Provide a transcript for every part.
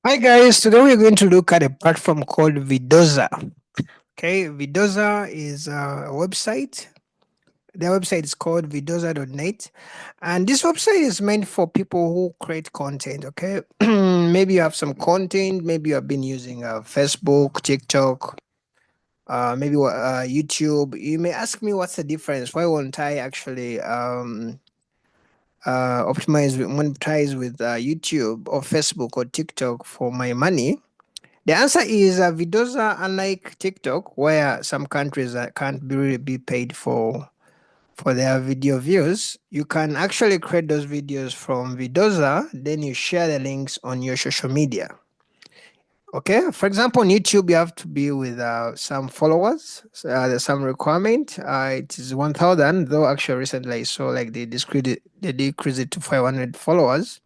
Hi guys, today we're going to look at a platform called Vidoza. Okay, Vidoza is a website. Their website is called vidoza.net, and this website is meant for people who create content. Okay, maybe you have some content, maybe you have been using Facebook, TikTok, maybe YouTube. You may ask me what's the difference. Why won't I actually monetize with YouTube or Facebook or TikTok for my money? The answer is Vidoza, unlike TikTok, where some countries can't really be paid for their video views. You can actually create those videos from Vidoza, then you share the links on your social media. Okay, for example, on YouTube, you have to be with some followers. So, there's some requirement. It is 1,000, though actually recently I saw like they decreased it to 500 followers,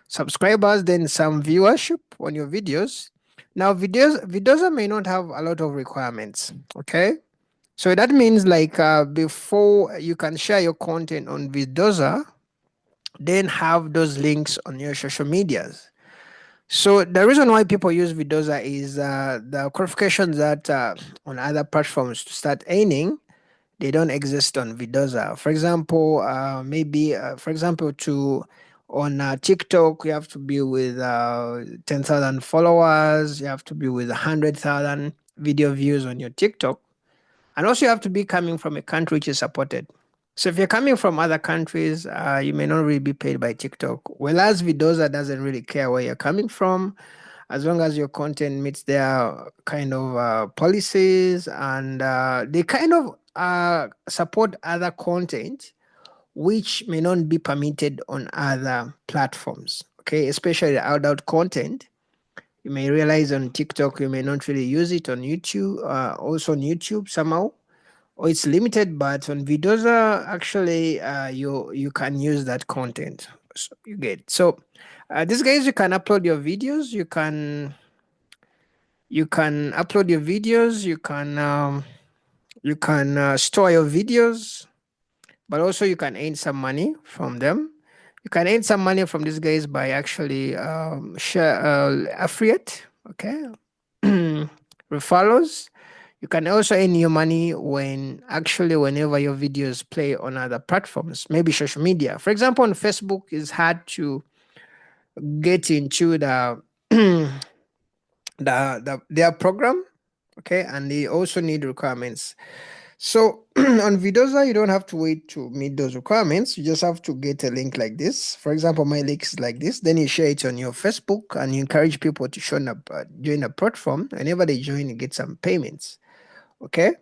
subscribers, then some viewership on your videos. Now, videos may not have a lot of requirements. Okay, so that means like before you can share your content on Vidoza, then have those links on your social medias. So the reason why people use Vidoza is the qualifications that on other platforms to start earning, they don't exist on Vidoza. For example, for example, to on TikTok, you have to be with 10,000 followers. You have to be with 100,000 video views on your TikTok, and also you have to be coming from a country which is supported. So if you're coming from other countries, you may not really be paid by TikTok. Whereas Vidoza doesn't really care where you're coming from, as long as your content meets their kind of policies, and they kind of support other content which may not be permitted on other platforms. Okay, especially the adult content. You may realize on TikTok you may not really use it on YouTube, also on YouTube somehow, or it's limited. But on Vidoza, actually, you can use that content. So you get so. These guys, you can upload your videos. You can upload your videos. You can store your videos, but also you can earn some money from them. You can earn some money from these guys by actually share affiliate. Okay, referrals. You can also earn your money when actually whenever your videos play on other platforms, maybe social media. For example, on Facebook, it's hard to get into their program. Okay, and they also need requirements. So on Vidoza, you don't have to wait to meet those requirements. You just have to get a link like this. For example, my link is like this. Then you share it on your Facebook and you encourage people to join the platform. Whenever they join, you get some payments. Okay.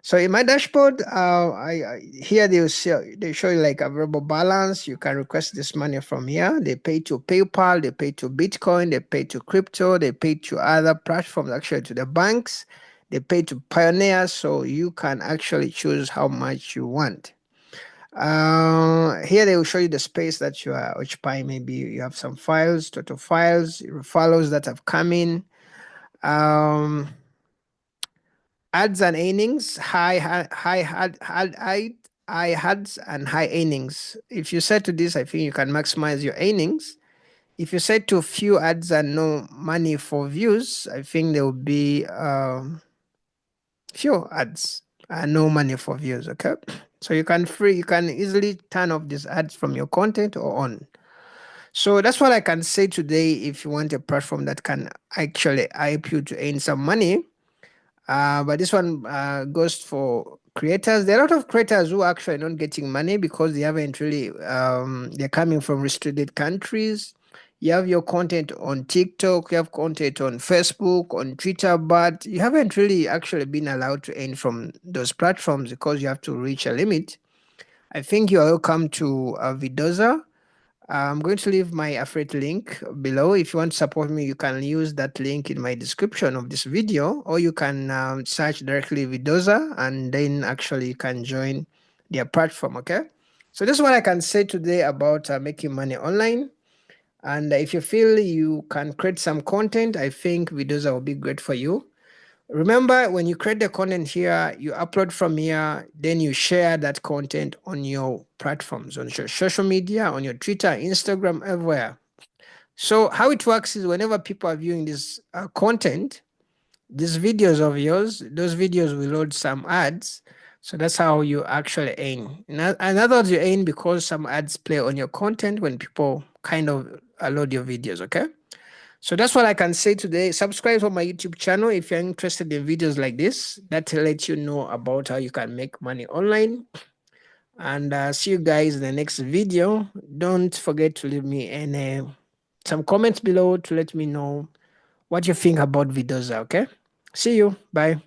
So in my dashboard, I here they show you like available balance. You can request this money from here. They pay to PayPal, they pay to Bitcoin, they pay to crypto, they pay to other platforms, actually to the banks, they pay to pioneers. So you can actually choose how much you want. Here they will show you the space that you are occupying. Maybe you have some files, total files, follows that have come in. Um, Ads and earnings, high ads and high earnings. If you set to this, I think you can maximize your earnings. If you set to few ads and no money for views, I think there will be few ads and no money for views. Okay, so you can easily turn off these ads from your content or on. So that's what I can say today. If you want a platform that can actually help you to earn some money, but this one goes for creators. There are a lot of creators who actually are not getting money because they haven't really, they're coming from restricted countries. You have your content on TikTok, you have content on Facebook, on Twitter, but you haven't really actually been allowed to earn from those platforms because you have to reach a limit. I think you are welcome to Vidoza. I'm going to leave my affiliate link below. If you want to support me, you can use that link in my description of this video, or you can search directly Vidoza and then actually you can join their platform. Okay. So this is what I can say today about making money online. And if you feel you can create some content, I think Vidoza will be great for you. Remember, when you create the content here, you upload from here, then you share that content on your platforms, on your social media, on your Twitter, Instagram, everywhere. So how it works is whenever people are viewing this content, these videos of yours, those videos will load some ads. So that's how you actually earn. In other words, you earn because some ads play on your content when people kind of load your videos, okay? So that's what I can say today. Subscribe to my YouTube channel if you're interested in videos like this that let you know about how you can make money online. And see you guys in the next video. Don't forget to leave me some comments below to let me know what you think about Vidoza, okay? See you. Bye.